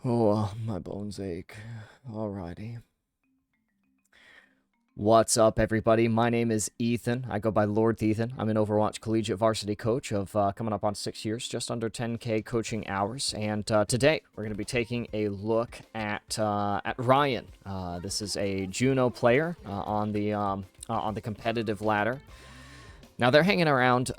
Oh, my bones ache. Alrighty. What's up, everybody? My name is Ethan. I go by Lord Ethan. I'm an Overwatch collegiate varsity coach of coming up on 6 years, just under 10K coaching hours. And today we're going to be taking a look at Ryan. This is a Juno player on the competitive ladder. Now they're hanging around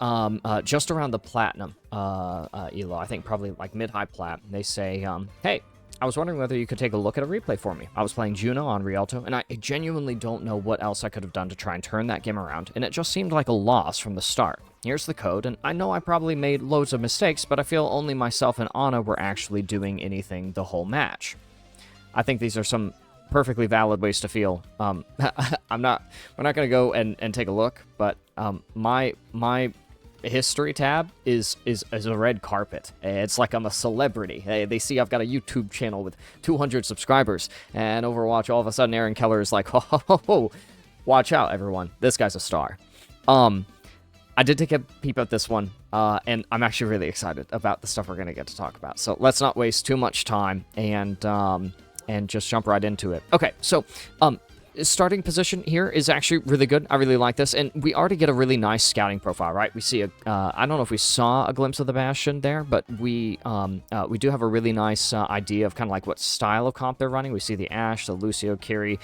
just around the platinum elo. I think probably like mid-high plat. They say, hey, I was wondering whether you could take a look at a replay for me. I was playing Juno on Rialto, and I genuinely don't know what else I could have done to try and turn that game around, and it just seemed like a loss from the start. Here's the code, and I know I probably made loads of mistakes, but I feel only myself and Anna were actually doing anything the whole match. I think these are some perfectly valid ways to feel. We're not going to go and take a look, but my history tab is a red carpet. It's like I'm a celebrity. They see I've got a YouTube channel with 200 subscribers, and Overwatch, all of a sudden Aaron Keller is like, ho, watch out, everyone. This guy's a star. I did take a peep at this one, and I'm actually really excited about the stuff we're going to get to talk about. So let's not waste too much time and just jump right into it. Okay, so starting position here is actually really good. I really like this, and we already get a really nice scouting profile, right? We see I don't know if we saw a glimpse of the Bastion there, but we do have a really nice idea of kind of like what style of comp they're running. We see the Ashe, the Lucio carry,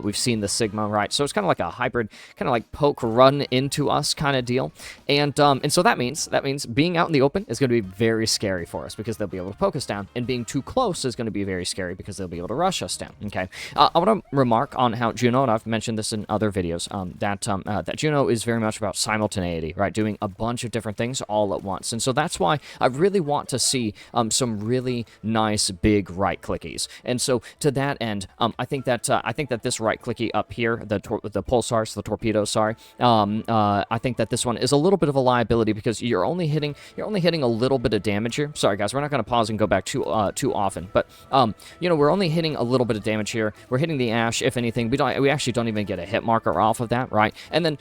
we've seen the Sigma, right? So it's kind of like a hybrid, kind of like poke run into us kind of deal, and so that means being out in the open is going to be very scary for us because they'll be able to poke us down, and being too close is going to be very scary because they'll be able to rush us down. Okay, I want to remark on how Juno, and I've mentioned this in other videos, that Juno is very much about simultaneity, right? Doing a bunch of different things all at once. And so that's why I really want to see some really nice big right clickies. And so to that end, I think that this right clicky up here, the pulsars, the torpedoes, sorry, I think that this one is a little bit of a liability because you're only hitting a little bit of damage here. Sorry guys, we're not going to pause and go back too often, but we're only hitting a little bit of damage here. We're hitting the Ashe, if anything. We actually don't even get a hit marker off of that, right? And then,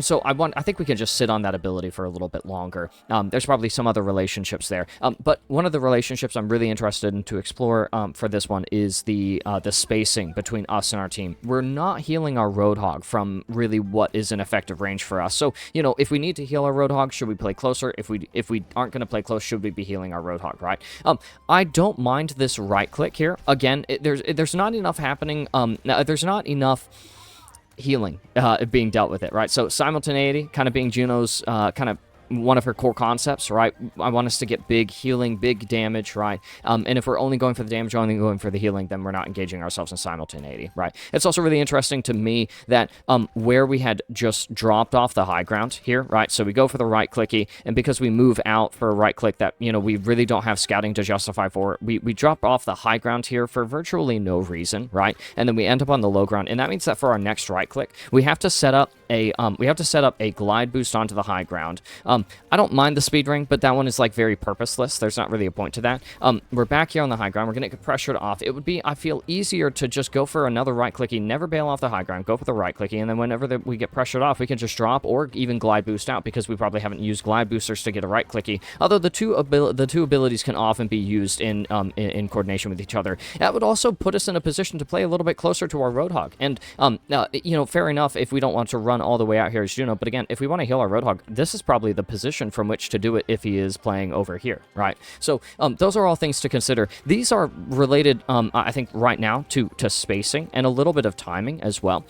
so I think we can just sit on that ability for a little bit longer. There's probably some other relationships there, but one of the relationships I'm really interested in to explore for this one is the spacing between us and our team. We're not healing our Roadhog from really what is an effective range for us. So, if we need to heal our Roadhog, should we play closer? If we aren't going to play close, should we be healing our Roadhog, right? I don't mind this right click here. Again, there's not enough happening. There's not enough healing being dealt with it, right? So simultaneity kind of being Juno's kind of one of her core concepts, right? I want us to get big healing, big damage, right? And if we're only going for the damage, only going for the healing, then we're not engaging ourselves in simultaneity, right? It's also really interesting to me that where we had just dropped off the high ground here, right? So we go for the right clicky, and because we move out for a right click that, we really don't have scouting to justify for, we drop off the high ground here for virtually no reason, right? And then we end up on the low ground, and that means that for our next right click, we have to set up a glide boost onto the high ground. I don't mind the speed ring, but that one is like very purposeless. There's not really a point to that. We're back here on the high ground. We're going to get pressured off. It would be, I feel, easier to just go for another right clicky, never bail off the high ground, go for the right clicky, and then whenever we get pressured off, we can just drop or even glide boost out because we probably haven't used glide boosters to get a right clicky. Although the two abilities can often be used in coordination with each other. That would also put us in a position to play a little bit closer to our Roadhog. And fair enough if we don't want to run all the way out here as Juno, but again, if we want to heal our Roadhog, this is probably the position from which to do it if he is playing over here, right? So those are all things to consider. These are related, I think, right now to spacing and a little bit of timing as well.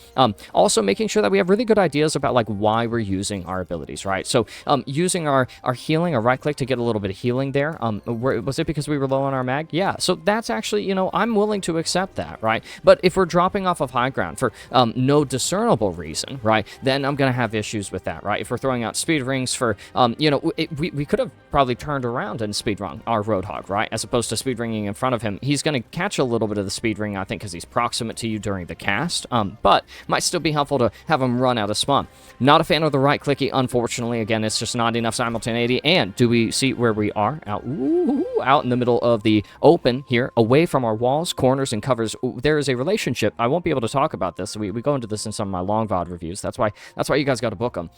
Also making sure that we have really good ideas about like why we're using our abilities, right? So using our healing, our right click to get a little bit of healing there. Was it because we were low on our mag? Yeah. So that's actually, I'm willing to accept that, right? But if we're dropping off of high ground for no discernible reason, right, then I'm going to have issues with that, right? If we're throwing out speed rings for, we could have probably turned around and speed rung our Roadhog, right? As opposed to speed ringing in front of him. He's going to catch a little bit of the speed ring, I think, because he's proximate to you during the cast, but might still be helpful to have him run out of spawn. Not a fan of the right clicky, unfortunately. Again, it's just not enough simultaneity. And do we see where we are? Out in the middle of the open here, away from our walls, corners, and covers. There is a relationship. I won't be able to talk about this. We go into this in some of my long VOD reviews. That's why That's why you guys got to book them.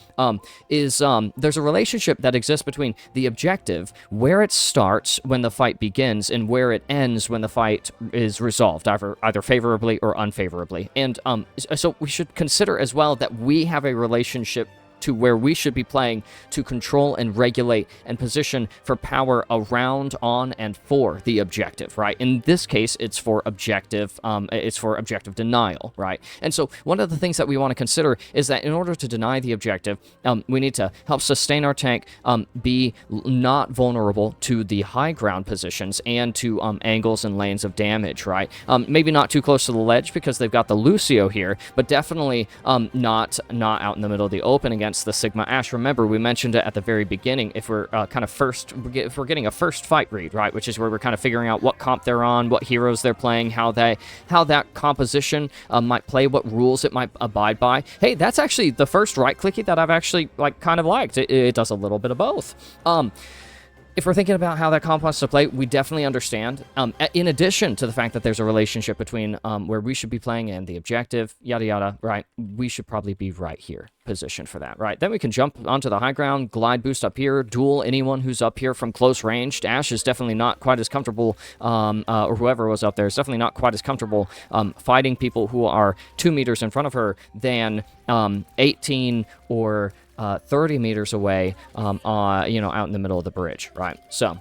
There's a relationship that exists between the objective, where it starts when the fight begins, and where it ends when the fight is resolved, either favorably or unfavorably. And so we should consider as well that we have a relationship to where we should be playing to control and regulate and position for power around, on, and for the objective, right? In this case, it's for objective denial, right? And so one of the things that we want to consider is that in order to deny the objective, we need to help sustain our tank, be not vulnerable to the high ground positions and to angles and lanes of damage, right? Maybe not too close to the ledge because they've got the Lucio here, but definitely not out in the middle of the open against the Sigma Ash. Remember, we mentioned it at the very beginning. If we're if we're getting a first fight read, right, which is where we're kind of figuring out what comp they're on, what heroes they're playing, how that composition might play, what rules it might abide by. Hey, that's actually the first right clicky that I've actually kind of liked. It does a little bit of both. If we're thinking about how that comp wants to play, we definitely understand. In addition to the fact that there's a relationship between where we should be playing and the objective, yada yada, right? We should probably be right here, positioned for that, right? Then we can jump onto the high ground, glide boost up here, duel anyone who's up here from close range. Ash is definitely not quite as comfortable, or whoever was up there is definitely not quite as comfortable fighting people who are 2 meters in front of her than 18 or 30 meters away, out in the middle of the bridge, right? So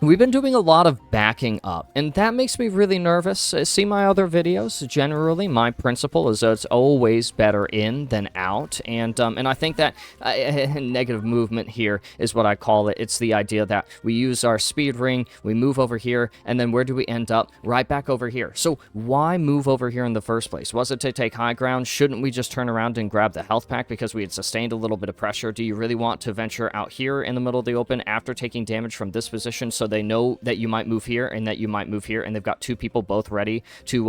we've been doing a lot of backing up, and that makes me really nervous. See my other videos. Generally, my principle is that it's always better in than out, and I think that negative movement here is what I call it. It's the idea that we use our speed ring, we move over here, and then where do we end up? Right back over here. So why move over here in the first place? Was it to take high ground? Shouldn't we just turn around and grab the health pack because we had sustained a little bit of pressure? Do you really want to venture out here in the middle of the open after taking damage from this position so they know that you might move here and that you might move here, and they've got two people both ready to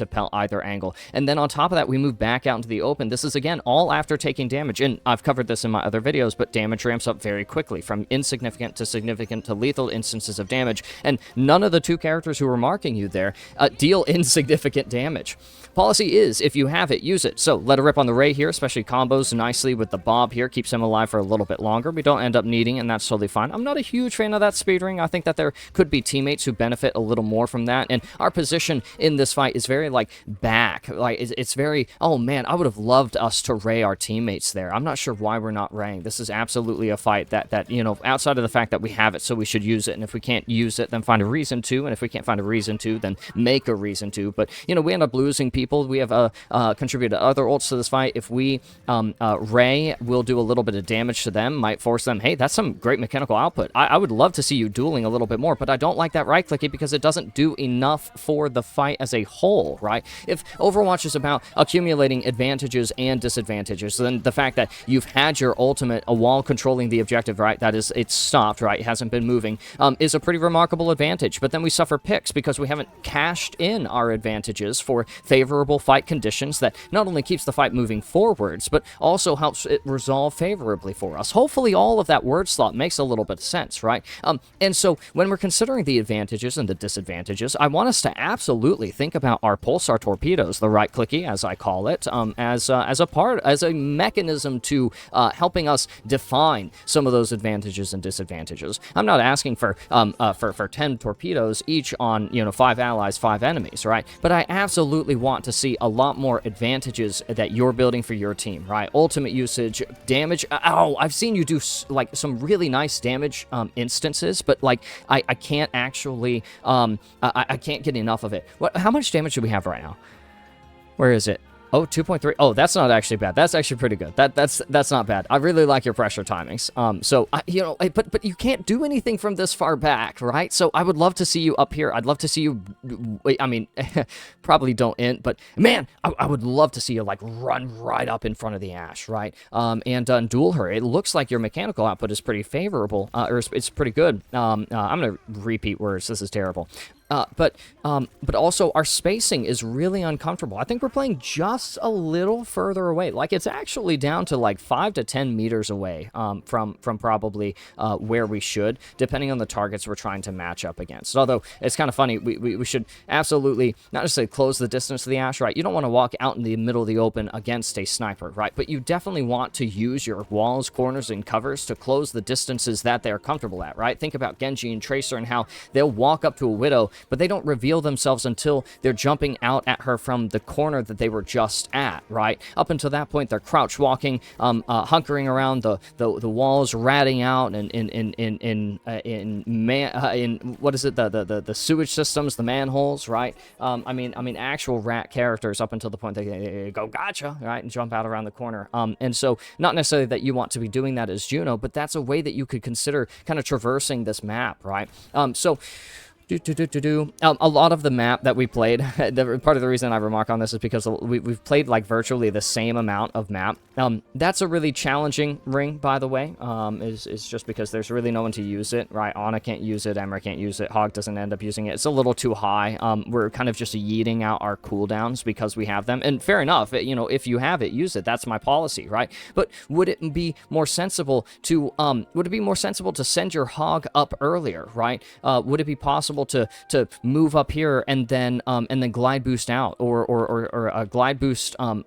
pelt either angle? And then on top of that, we move back out into the open. This is, again, all after taking damage, and I've covered this in my other videos, but damage ramps up very quickly, from insignificant to significant to lethal instances of damage, and none of the two characters who were marking you there deal insignificant damage. Policy is, if you have it, use it. So let it rip on the Ray here, especially combos nicely with the Bob here, keeps him alive for a little bit longer. We don't end up needing, and that's totally fine. I'm not a huge fan of that speed ring. I think that there could be teammates who benefit a little more from that, and our position in this fight is very, back. It's very, oh man, I would have loved us to Ray our teammates there. I'm not sure why we're not Raying. This is absolutely a fight that outside of the fact that we have it, so we should use it, and if we can't use it, then find a reason to, and if we can't find a reason to, then make a reason to. But, we end up losing people. We have contributed other ults to this fight. If we Ray will do a little bit of damage to them, might force them, hey, that's some great mechanical output. I would love to see you dueling a little bit more, but I don't like that right clicky because it doesn't do enough for the fight as a whole, right? If Overwatch is about accumulating advantages and disadvantages, then the fact that you've had your ultimate while controlling the objective, right, that is, it's stopped, right, it hasn't been moving, is a pretty remarkable advantage. But then we suffer picks because we haven't cashed in our advantages for favorable fight conditions that not only keeps the fight moving forwards, but also helps it resolve favorably for us. Hopefully all of that word slot makes a little bit of sense, right? And so when we're considering the advantages and the disadvantages, I want us to absolutely think about our pulsar torpedoes, the right clicky, as I call it, as a mechanism to helping us define some of those advantages and disadvantages. I'm not asking for 10 torpedoes each on 5 allies, 5 enemies, right? But I absolutely want to see a lot more advantages that you're building for your team, right? Ultimate usage, damage. I've seen you do some really nice damage instances, but I can't actually I can't get enough of it. How much damage do we have right now? Where is it? Oh, 2.3. Oh, that's not actually bad. That's actually pretty good. That's not bad. I really like your pressure timings. But you can't do anything from this far back, right? So I would love to see you up here. I'd love to see you. I mean, probably don't int, but man, I would love to see you run right up in front of the Ash, right? And duel her. It looks like your mechanical output is pretty favorable, or it's pretty good. I'm gonna repeat words. This is terrible. But also our spacing is really uncomfortable. I think we're playing just a little further away. Like it's actually down to like 5 to 10 meters away from probably where we should, depending on the targets we're trying to match up against. Although it's kind of funny, we should absolutely not necessarily close the distance to the ash, right? You don't want to walk out in the middle of the open against a sniper, right? But you definitely want to use your walls, corners, and covers to close the distances that they're comfortable at, right? Think about Genji and Tracer and how they'll walk up to a Widow, but they don't reveal themselves until they're jumping out at her from the corner that they were just at, right? Up until that point, they're crouch walking, hunkering around the walls, ratting out in what is it, the sewage systems, the manholes, right? I mean actual rat characters up until the point they go gotcha, right, and jump out around the corner. And so not necessarily that you want to be doing that as Juno, but that's a way that you could consider kind of traversing this map, right? A lot of the map that we played, part of the reason I remark on this is because we've played like virtually the same amount of map. That's a really challenging ring, by the way, is just because there's really no one to use it, right? Ana can't use it, Emre can't use it, Hog doesn't end up using it. It's a little too high. We're kind of just yeeting out our cooldowns because we have them, and fair enough, you know, if you have it, use it. That's my policy, right? But would it be more sensible to send your Hog up earlier, right? Would it be possible to move up here and then glide boost out, or a glide boost and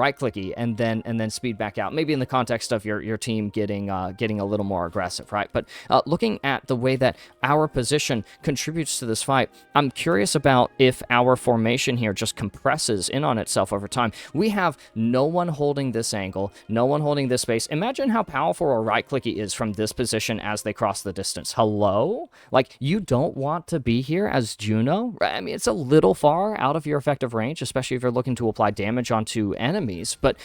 right clicky and then speed back out, maybe in the context of your team getting a little more aggressive, right? But looking at the way that our position contributes to this fight, I'm curious about if our formation here just compresses in on itself over time. We have no one holding this angle, no one holding this space. Imagine how powerful a right clicky is from this position as they cross the distance. Hello? Like, you don't want to be here as Juno? I mean, it's a little far out of your effective range, especially if you're looking to apply damage onto enemies, but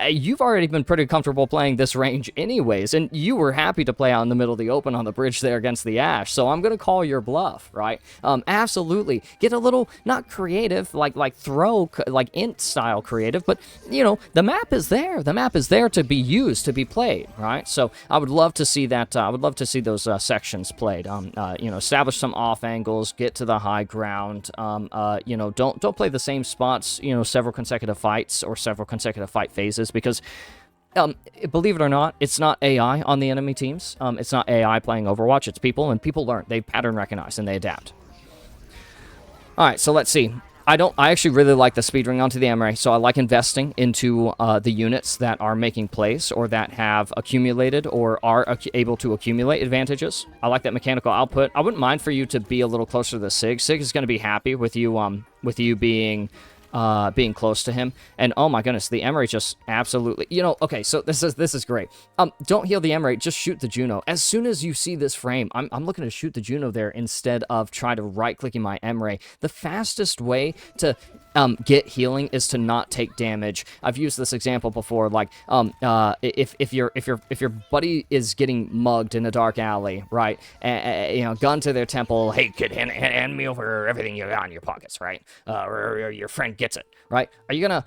you've already been pretty comfortable playing this range anyways, and you were happy to play out in the middle of the open on the bridge there against the Ash, so I'm going to call your bluff, right? Absolutely. Get a little, not creative, like throw, like int style creative, but, you know, the map is there. The map is there to be used, to be played, right? So I would love to see that. I would love to see those sections played. You know, establish some off angles, get to the high ground. You know, don't play the same spots, you know, several consecutive fights or several consecutive fight phases, because believe it or not, it's not AI on the enemy teams. It's not AI playing Overwatch. It's people, and people learn. They pattern recognize, and they adapt. All right, so let's see. I actually really like the speed ring onto the Emre, so I like investing into the units that are making plays or that have accumulated or are able to accumulate advantages. I like that mechanical output. I wouldn't mind for you to be a little closer to the Sig. Sig is going to be happy with you being close to him. And oh my goodness, the Emre just absolutely, you know, okay, so this is great. Don't heal the Emre, just shoot the Juno. As soon as you see this frame, I'm looking to shoot the Juno there instead of try to right-clicking my Emre. The fastest way to get healing is to not take damage. I've used this example before, like if your buddy is getting mugged in a dark alley, right? You know, gun to their temple, hey kid, hand me over everything you got in your pockets, right? Or your friend gets it, right? Are you gonna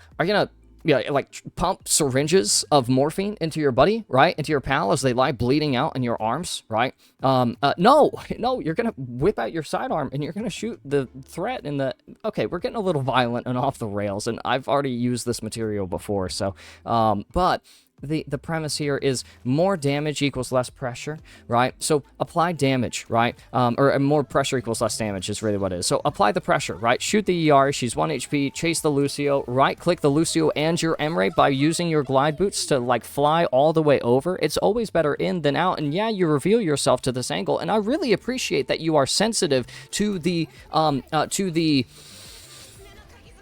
like pump syringes of morphine into your buddy, right? Into your pal as they lie bleeding out in your arms, right? No, you're gonna whip out your sidearm and you're gonna shoot the threat in the... Okay, we're getting a little violent and off the rails, and I've already used this material before, so... But... The premise here is more damage equals less pressure, right? So apply damage, right? Or more pressure equals less damage is really what it is. So apply the pressure, right? Shoot the ER, she's 1 HP, chase the Lucio, right-click the Lucio and your Emre by using your glide boots to, like, fly all the way over. It's always better in than out, and yeah, you reveal yourself to this angle, and I really appreciate that you are sensitive to the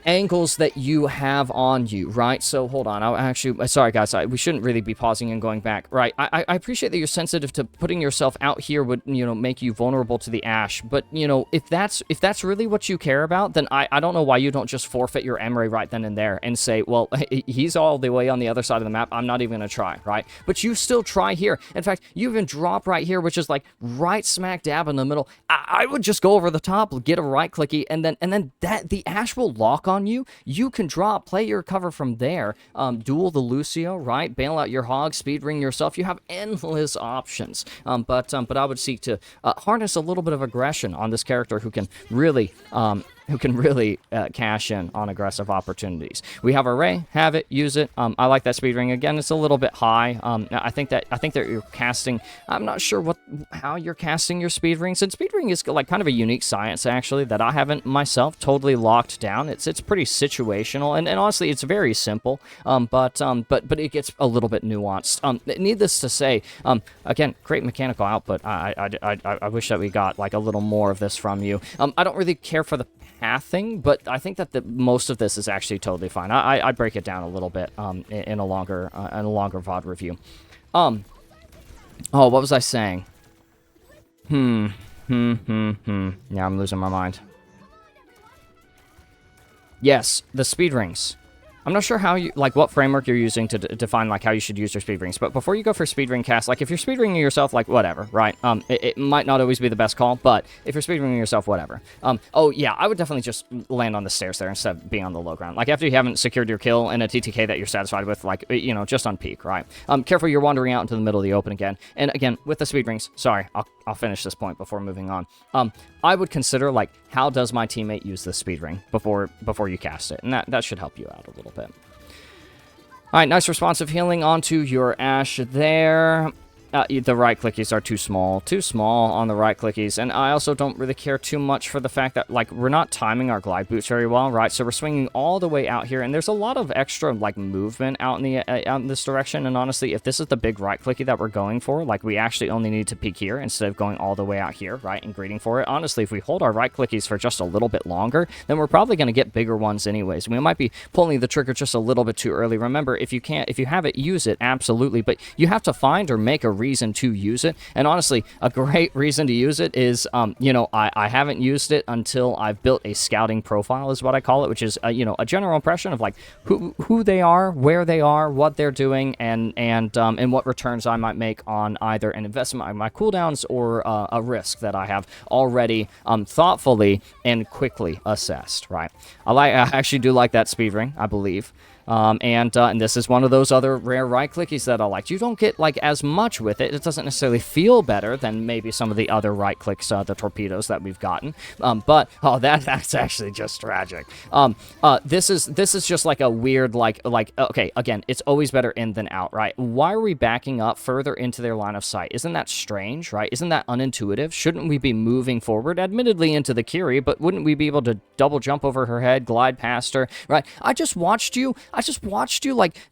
angles that you have on you, right? So hold on, I'll actually, sorry guys, we shouldn't really be pausing and going back, right? I appreciate that you're sensitive to putting yourself out here would, you know, make you vulnerable to the Ash, but, you know, if that's really what you care about, then I don't know why you don't just forfeit your Emre right then and there and say, well, he's all the way on the other side of the map, I'm not even gonna try, right? But you still try here. In fact, you even drop right here, which is like right smack dab in the middle. I would just go over the top, get a right clicky, and then that the Ash will lock on you, you can drop, play your cover from there, duel the Lucio, right? Bail out your hog, speed ring yourself. You have endless options. But I would seek to harness a little bit of aggression on this character who can really cash in on aggressive opportunities. We have Array, have it, use it. I like that speed ring. Again, it's a little bit high. I think that you're casting. I'm not sure how you're casting your speed rings. And speed ring is like kind of a unique science actually that I haven't myself totally locked down. It's pretty situational and honestly it's very simple. But it gets a little bit nuanced. Needless to say, again, great mechanical output. I wish that we got like a little more of this from you. I don't really care for the pathing, but I think that most of this is actually totally fine. I break it down a little bit in a longer VOD review. Oh, what was I saying? Yeah, I'm losing my mind. Yes, the speed rings. I'm not sure how you, like, what framework you're using to define, like, how you should use your speed rings, but before you go for speed ring cast, like, if you're speed ringing yourself, like, whatever, right? It might not always be the best call, but if you're speed ringing yourself, whatever. Oh, yeah, I would definitely just land on the stairs there instead of being on the low ground. Like, after you haven't secured your kill in a TTK that you're satisfied with, like, you know, just on peak, right? Careful, you're wandering out into the middle of the open again. And again, with the speed rings, sorry, I'll finish this point before moving on. I would consider, like, how does my teammate use this speed ring before you cast it? And that should help you out a little bit. All right, nice responsive healing onto your Ashe there. The right clickies are too small on the right clickies, and I also don't really care too much for the fact that, like, we're not timing our glide boots very well, right? So we're swinging all the way out here, and there's a lot of extra, like, movement out in this direction, and honestly, if this is the big right clicky that we're going for, like, we actually only need to peek here instead of going all the way out here, right, and greeting for it. Honestly, if we hold our right clickies for just a little bit longer, then we're probably going to get bigger ones anyways. We might be pulling the trigger just a little bit too early. Remember, if you have it, use it, absolutely, but you have to find or make a reason to use it. And honestly, a great reason to use it is, you know, I haven't used it until I've built a scouting profile, is what I call it, which is, you know, a general impression of, like, who they are, where they are, what they're doing, and what returns I might make on either an investment on my cooldowns or a risk that I have already thoughtfully and quickly assessed, right? I actually do like that speed ring, I believe. And this is one of those other rare right clickies that I like. You don't get, like, as much with it. It doesn't necessarily feel better than maybe some of the other right clicks, the torpedoes that we've gotten. But oh, that's actually just tragic. This is just like a weird, like okay, again, it's always better in than out, right? Why are we backing up further into their line of sight? Isn't that strange, right? Isn't that unintuitive? Shouldn't we be moving forward, admittedly into the Kiri, but wouldn't we be able to double jump over her head, glide past her, right? I just watched you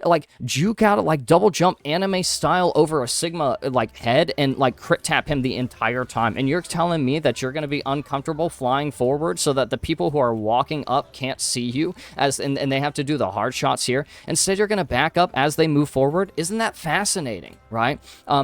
like juke out, like, double jump anime style over a Sigma, like, head and, like, crit tap him the entire time. And you're telling me that you're going to be uncomfortable flying forward so that the people who are walking up can't see you and they have to do the hard shots here. Instead, you're going to back up as they move forward. Isn't that fascinating, right?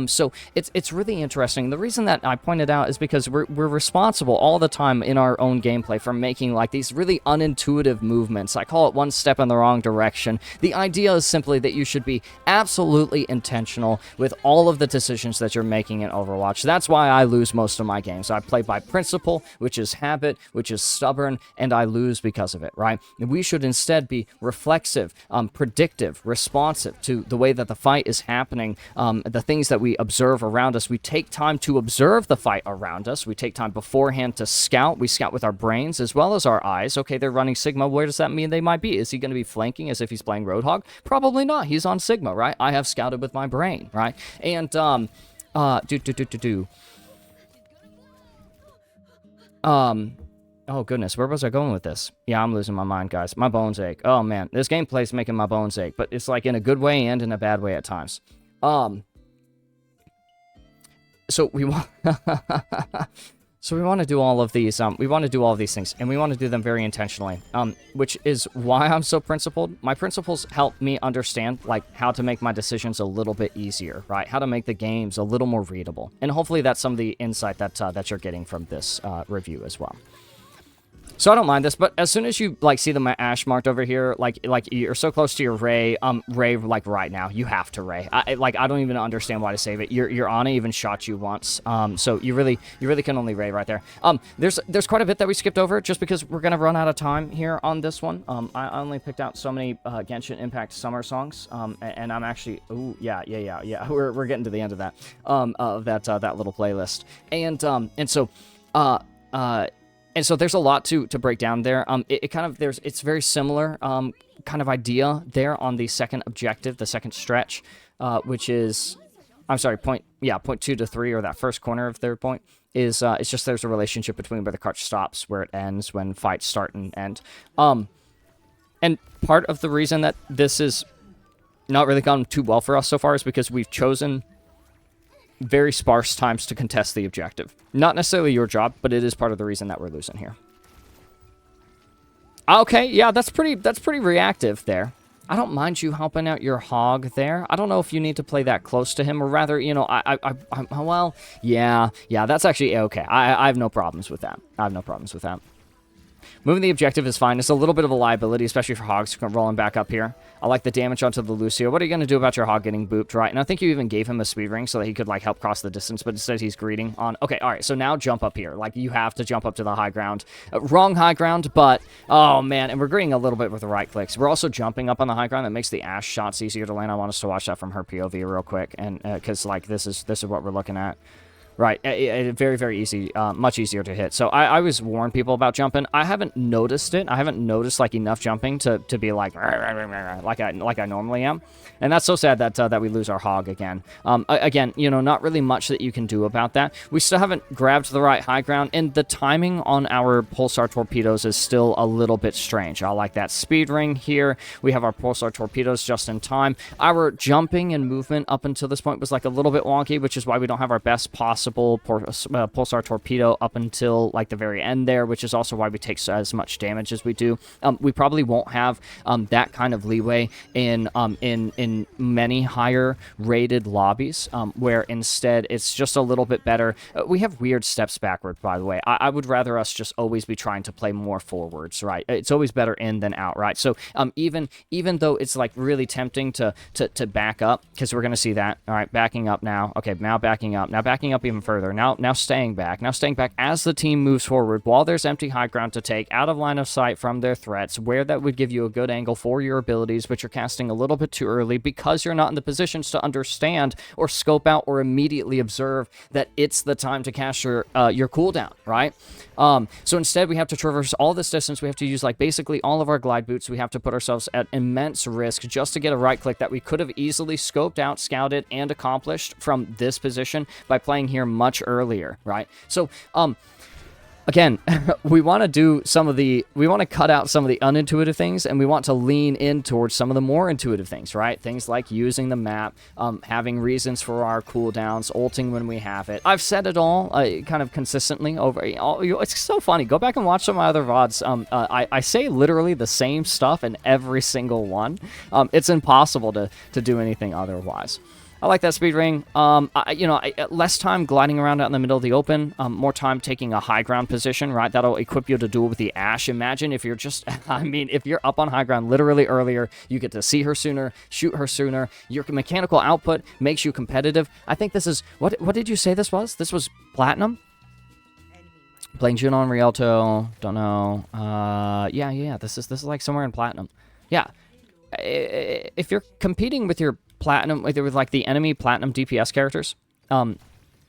So it's really interesting. The reason that I pointed out is because we're responsible all the time in our own gameplay for making, like, these really unintuitive movements. I call it one step in the wrong direction. The idea is simply that you should be absolutely intentional with all of the decisions that you're making in Overwatch. That's why I lose most of my games. I play by principle, which is habit, which is stubborn, and I lose because of it, right? We should instead be reflexive, predictive, responsive to the way that the fight is happening, the things that we observe around us. We take time to observe the fight around us. We take time beforehand to scout. We scout with our brains as well as our eyes. Okay, they're running Sigma. Where does that mean they might be? Is he going to be flanking as if he's playing Roadhog? Probably not. He's on Sigma, right? I have scouted with my brain, right? And, oh goodness, where was I going with this? Yeah, I'm losing my mind, guys. My bones ache. Oh man, this gameplay's making my bones ache, but it's, like, in a good way and in a bad way at times. So we want... So we want to do all of these, we want to do all of these things, and we want to do them very intentionally, which is why I'm so principled. My principles help me understand, like, how to make my decisions a little bit easier, right? How to make the games a little more readable. And hopefully that's some of the insight that you're getting from this review as well. So I don't mind this, but as soon as you like see the ash marked over here, like you're so close to your Ray, Ray like right now, you have to Ray. I don't even understand why to save it. Your Ana even shot you once, so you really can only Ray right there. There's quite a bit that we skipped over just because we're gonna run out of time here on this one. I only picked out so many Genshin Impact summer songs, and I'm actually yeah. We're getting to the end of that that little playlist, and so there's a lot to break down there. It's very similar kind of idea there on the second objective, the second stretch, which is, I'm sorry, point 2 to 3, or that first corner of their point is it's just there's a relationship between where the cart stops, where it ends, when fights start and end. And part of the reason that this is not really gone too well for us so far is because we've chosen very sparse times to contest the objective. Not necessarily your job, but it is part of the reason that we're losing here. Okay, yeah, that's pretty reactive there. I don't mind you helping out your hog there. I don't know if you need to play that close to him, or rather, you know, well, yeah, that's actually okay. I have no problems with that. Moving the objective is fine. It's a little bit of a liability, especially for hogs rolling back up here. I like the damage onto the Lucio. What are you going to do about your hog getting booped, right? And I think you even gave him a speed ring so that he could, like, help cross the distance, but instead he's greeting on... Okay, all right, so now jump up here. Like, you have to jump up to the high ground. Wrong high ground, but... Oh, man, and we're greeting a little bit with the right clicks. We're also jumping up on the high ground. That makes the Ashe shots easier to land. I want us to watch that from her POV real quick, and because, like, this is what we're looking at. Right, very, very easy, much easier to hit. So I always warn people about jumping. I haven't noticed it. I haven't noticed, like, enough jumping to be like I normally am. And that's so sad that we lose our hog again. Again, you know, not really much that you can do about that. We still haven't grabbed the right high ground, and the timing on our pulsar torpedoes is still a little bit strange. I like that speed ring here. We have our pulsar torpedoes just in time. Our jumping and movement up until this point was like a little bit wonky, which is why we don't have our best possible pulsar torpedo up until like the very end there, which is also why we take as much damage as we do. We probably won't have that kind of leeway in many higher rated lobbies, where instead it's just a little bit better. We have weird steps backward, by the way. I would rather us just always be trying to play more forwards, right? It's always better in than out, right? So even though it's like really tempting to back up, because we're gonna see that. All right, backing up now. Okay, now backing up even further. Now staying back as the team moves forward, while there's empty high ground to take, out of line of sight from their threats, where that would give you a good angle for your abilities, but you're casting a little bit too early because you're not in the positions to understand or scope out or immediately observe that it's the time to cast your cooldown, right? So instead we have to traverse all this distance. We have to use like basically all of our glide boots. We have to put ourselves at immense risk just to get a right click that we could have easily scoped out, scouted, and accomplished from this position by playing here much earlier, right? So, again, we want to cut out some of the unintuitive things, and we want to lean in towards some of the more intuitive things, right? Things like using the map, having reasons for our cooldowns, ulting when we have it. I've said it all kind of consistently over. It's so funny. Go back and watch some of my other VODs. I say literally the same stuff in every single one. It's impossible to do anything otherwise. I like that speed ring. Less time gliding around out in the middle of the open, more time taking a high ground position, right? That'll equip you to duel with the Ashe. Imagine if you're just, if you're up on high ground literally earlier, you get to see her sooner, shoot her sooner. Your mechanical output makes you competitive. I think this is, what did you say this was? This was Platinum? Playing Juno and Rialto, don't know. Yeah, this is like somewhere in Platinum. Yeah. If you're competing with your Platinum, with like the enemy Platinum DPS characters,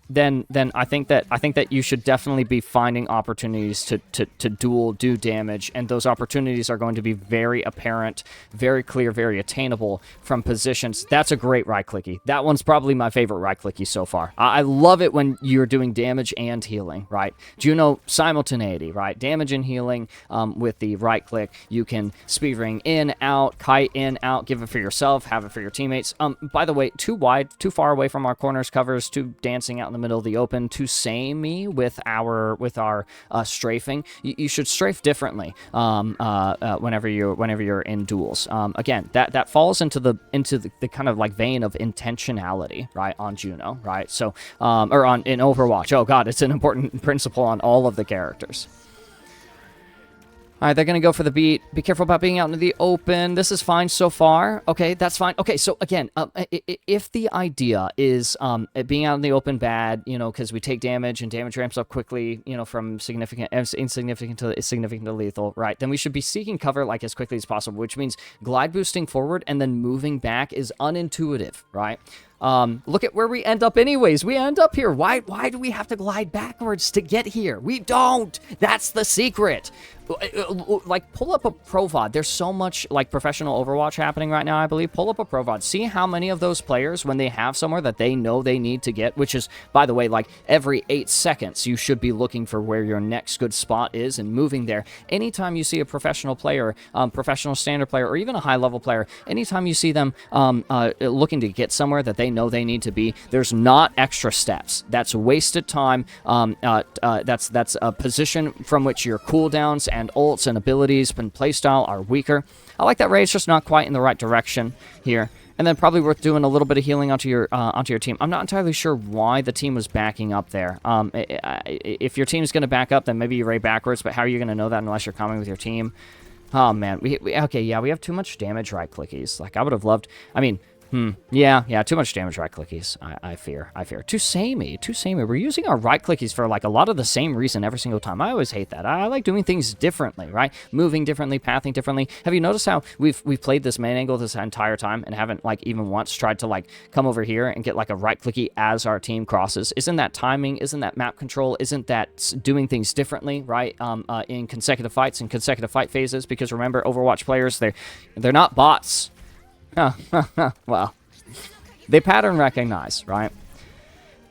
then I think that you should definitely be finding opportunities to duel, do damage, and those opportunities are going to be very apparent, very clear, very attainable from positions. That's a great right-clicky. That one's probably my favorite right-clicky so far. I love it when you're doing damage and healing, right? Juno simultaneity, right? Damage and healing with the right-click. You can speed ring in, out, kite in, out, give it for yourself, have it for your teammates. By the way, too wide, too far away from our corners, covers, too dancing out in the middle of the open, to samey with our strafing. You should strafe differently whenever you're in duels. Again, that falls into the kind of like vein of intentionality, right, on Juno, right? So in Overwatch. Oh god, it's an important principle on all of the characters. All right, they're going to go for the beat. Be careful about being out into the open. This is fine so far. Okay, that's fine. Okay, so again, if the idea is being out in the open bad, you know, because we take damage and damage ramps up quickly, you know, from insignificant to significant to lethal, right? Then we should be seeking cover like as quickly as possible, which means glide boosting forward and then moving back is unintuitive, right? Look at where we end up anyways. We end up here. Why do we have to glide backwards to get here? We don't. That's the secret. Like, pull up a Pro VOD. There's so much, like, professional Overwatch happening right now, I believe. Pull up a Pro VOD. See how many of those players, when they have somewhere that they know they need to get, which is, by the way, like, every 8 seconds, you should be looking for where your next good spot is and moving there. Anytime you see a professional player, professional standard player, or even a high-level player, anytime you see them looking to get somewhere that they know they need to be, there's not extra steps. That's wasted time. That's a position from which your cooldowns and ults and abilities and playstyle are weaker. I like that Ray's just not quite in the right direction here. And then probably worth doing a little bit of healing onto your team. I'm not entirely sure why the team was backing up there. If your team's going to back up, then maybe you Ray backwards, but how are you going to know that unless you're coming with your team? Oh, man. Okay, yeah, we have too much damage right clickies. Like, I would have loved... I mean... Yeah, too much damage right clickies, I fear. Too samey. We're using our right clickies for, like, a lot of the same reason every single time. I always hate that. I like doing things differently, right? Moving differently, pathing differently. Have you noticed how we've played this main angle this entire time and haven't, like, even once tried to, like, come over here and get, like, a right clicky as our team crosses? Isn't that timing? Isn't that map control? Isn't that doing things differently, right? In consecutive fights and consecutive fight phases? Because remember, Overwatch players, they're not bots. Well, they pattern recognize, right?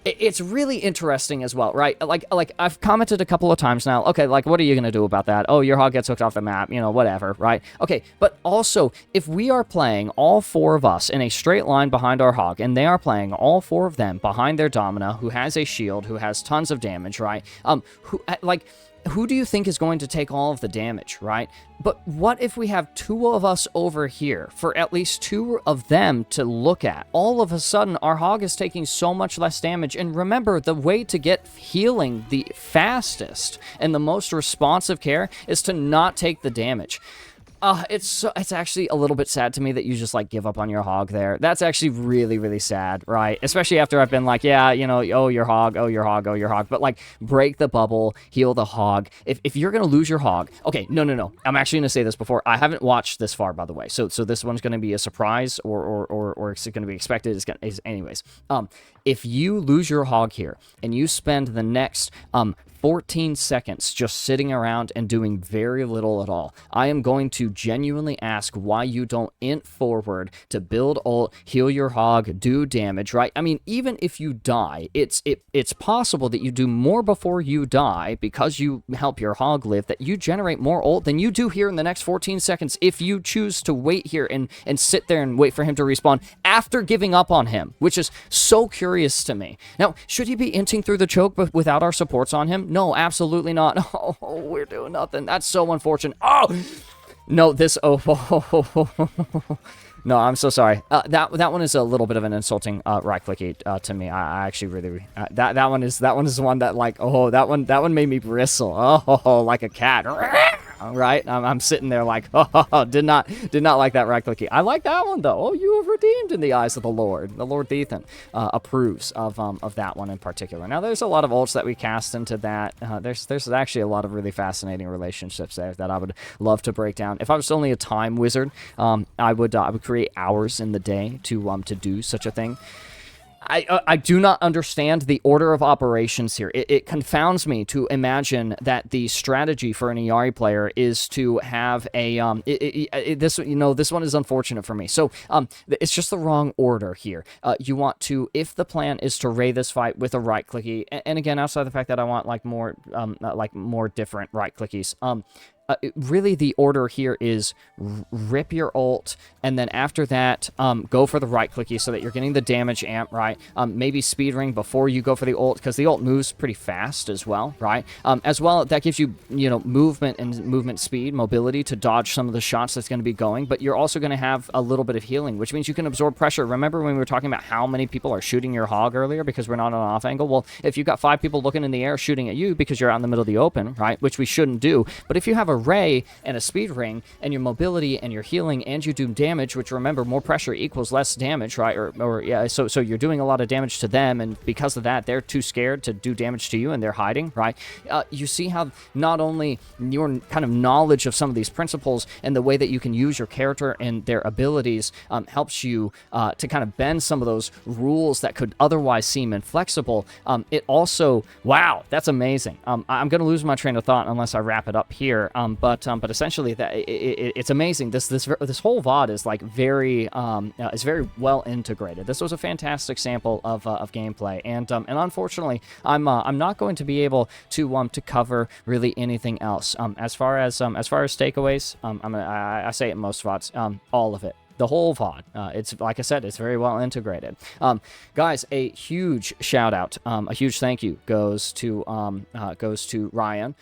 It's really interesting as well, right? Like I've commented a couple of times now. Okay, like, what are you gonna do about that? Oh, your hog gets hooked off the map, you know, whatever, right? Okay, but also, if we are playing all 4 of us in a straight line behind our hog, and they are playing all 4 of them behind their Domina, who has a shield, who has tons of damage, right? Who do you think is going to take all of the damage, right? But what if we have 2 of us over here for at least 2 of them to look at? All of a sudden, our hog is taking so much less damage. And remember, the way to get healing the fastest and the most responsive care is to not take the damage. It's actually a little bit sad to me that you just, like, give up on your hog there. That's actually really, really sad, right? Especially after I've been like, yeah, you know, oh, your hog. But, like, break the bubble, heal the hog. If you're going to lose your hog... Okay, no. I'm actually going to say this before. I haven't watched this far, by the way. So this one's going to be a surprise or it's going to be expected. Anyways, if you lose your hog here and you spend the next... 14 seconds just sitting around and doing very little at all, I am going to genuinely ask why you don't int forward to build ult, heal your hog, do damage, right? I mean, even if you die, it's possible that you do more before you die because you help your hog live, that you generate more ult than you do here in the next 14 seconds if you choose to wait here and sit there and wait for him to respawn after giving up on him, which is so curious to me. Now, should he be inting through the choke but without our supports on him? No, absolutely not. Oh, we're doing nothing. That's so unfortunate. Oh, no, this... Oh, no, I'm so sorry. That one is a little bit of an insulting right clicky to me. I actually really... that one is one that, like, oh, that one made me bristle. Oh, like a cat. Right? I'm sitting there like, oh, did not like that right clicky. I like that one, though. Oh, you have redeemed in the eyes of the Lord. The Lord Ethan approves of that one in particular. Now, there's a lot of ults that we cast into that. There's actually a lot of really fascinating relationships there that I would love to break down. If I was only a time wizard, I would create hours in the day to do such a thing. I do not understand the order of operations here. It confounds me to imagine that the strategy for an ERI player is to have a this one is unfortunate for me. So it's just the wrong order here. You want to, if the plan is to Ray this fight with a right clicky, and again, outside the fact that I want like more different right clickies. Really, the order here is rip your ult, and then after that, go for the right clicky so that you're getting the damage amp, right? Maybe speed ring before you go for the ult, because the ult moves pretty fast as well, right? As well, that gives you, movement and movement speed, mobility to dodge some of the shots that's going to be going, but you're also going to have a little bit of healing, which means you can absorb pressure. Remember when we were talking about how many people are shooting your hog earlier because we're not on an off angle? Well, if you've got 5 people looking in the air shooting at you because you're out in the middle of the open, right, which we shouldn't do, but if you have a ray and a speed ring, and your mobility and your healing, and you do damage, which remember, more pressure equals less damage, right? Or yeah, so you're doing a lot of damage to them, and because of that, they're too scared to do damage to you, and they're hiding, right? You see how not only your kind of knowledge of some of these principles and the way that you can use your character and their abilities helps you to kind of bend some of those rules that could otherwise seem inflexible. It also, wow, that's amazing. I'm going to lose my train of thought unless I wrap it up here. But essentially, that it's amazing. This whole VOD is like very well integrated. This was a fantastic sample of gameplay, and unfortunately, I'm not going to be able to cover really anything else. As far as takeaways, I say it in most VODs, all of it. The whole VOD. It's like I said, it's very well integrated. Guys, a huge shout out, a huge thank you goes to Ryan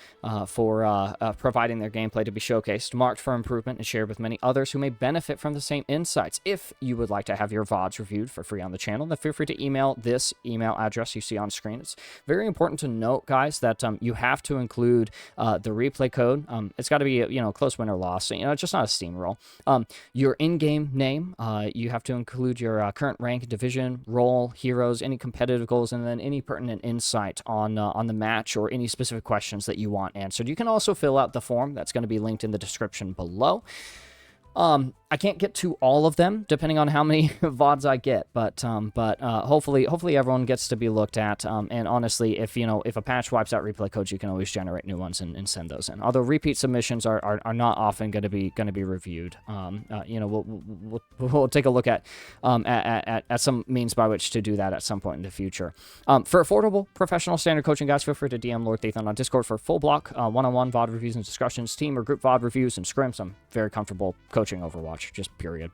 for providing their gameplay to be showcased, marked for improvement, and shared with many others who may benefit from the same insights. If you would like to have your VODs reviewed for free on the channel, then feel free to email this email address you see on screen. It's very important to note, guys, that you have to include the replay code. It's got to be close win or loss. So, it's just not a steamroll. Your in-game name, you have to include your current rank, division, role, heroes, any competitive goals, and then any pertinent insight on the match or any specific questions that you want answered. You can also fill out the form that's going to be linked in the description below. I can't get to all of them, depending on how many VODs I get, but hopefully everyone gets to be looked at, and honestly, if a patch wipes out replay codes, you can always generate new ones and send those in. Although repeat submissions are not often going to be reviewed. We'll take a look at some means by which to do that at some point in the future. For affordable, professional, standard coaching guys, feel free to DM Lord Ethan on Discord for full block, one-on-one VOD reviews and discussions, team or group VOD reviews, and scrims. I'm very comfortable coaching Overwatch, just period.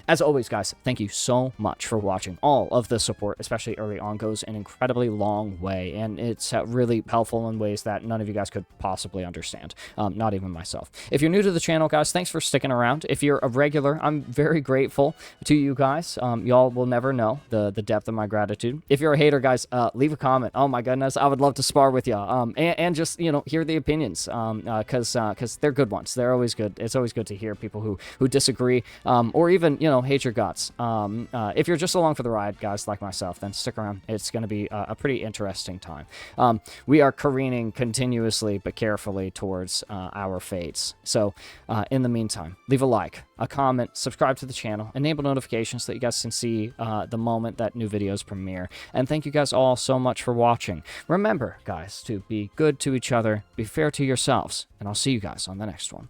As always, guys, thank you so much for watching. All of the support, especially early on, goes an incredibly long way, and it's really helpful in ways that none of you guys could possibly understand, not even myself. If you're new to the channel, guys, thanks for sticking around. If you're a regular, I'm very grateful to you guys. Y'all will never know the depth of my gratitude. If you're a hater, guys, leave a comment. Oh my goodness, I would love to spar with you, and just hear the opinions, because they're good ones. They're always good. It's always good to hear people who disagree, or even, hate your guts. If you're just along for the ride, guys, like myself, then stick around. It's going to be a pretty interesting time. We are careening continuously but carefully towards our fates. So, in the meantime, leave a like, a comment, subscribe to the channel, enable notifications so that you guys can see the moment that new videos premiere. And thank you guys all so much for watching. Remember, guys, to be good to each other, be fair to yourselves, and I'll see you guys on the next one.